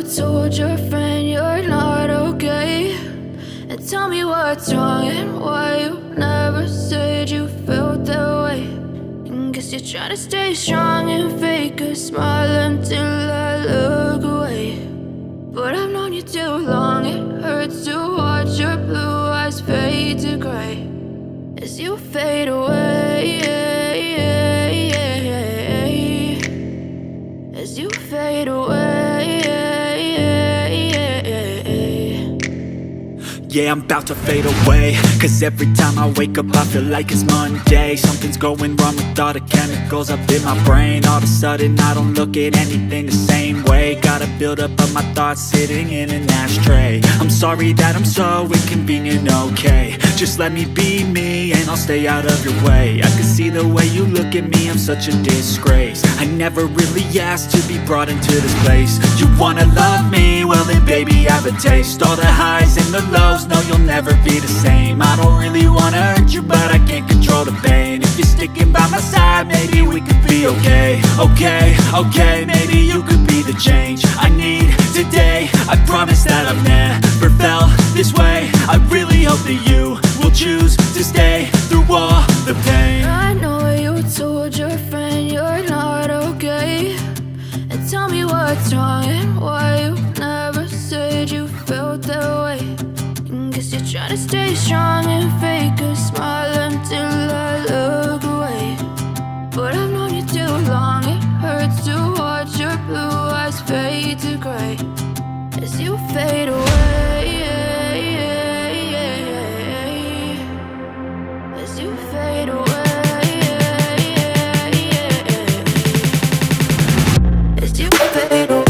told your friend you're not okay? And tell me what's wrong and why you never said you felt that way. And guess you're trying to stay strong and fake a smile until I look away. But I've known you too long, it hurts to watch your blue eyes fade to gray as you fade away, as you fade away. Yeah, I'm about to fade away, cause every time I wake up I feel like it's Monday. Something's going wrong with all the chemicals up in my brain. All of a sudden I don't look at anything the same way. Got a buildup of my thoughts sitting in an ashtray. I'm sorry that I'm so inconvenient, okay? Just let me be me and I'll stay out of your way. I can see the way you look at me, I'm such a disgrace. I never really asked to be brought into this place. You wanna love me? Well then baby I have a taste. All the highs and the lows, no, you'll never be the same. I don't really wanna hurt you, but I can't control the pain. If you're sticking by my side, maybe we could be okay. Okay, maybe you could be the change I need today. I promise that I've never felt this way. I really hope that you will choose to stay through all the pain. I know you told your friend you're not okay. And tell me what's wrong and why you never said you felt that way. Guess you're trying to stay strong and fake a smile until I look away. But I've known you too long, it hurts to watch your blue eyes fade to gray as you fade away, as you fade away, as you fade away.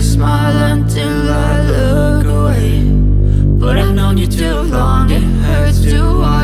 Smile until I look away. But I've known you too long, it hurts to watch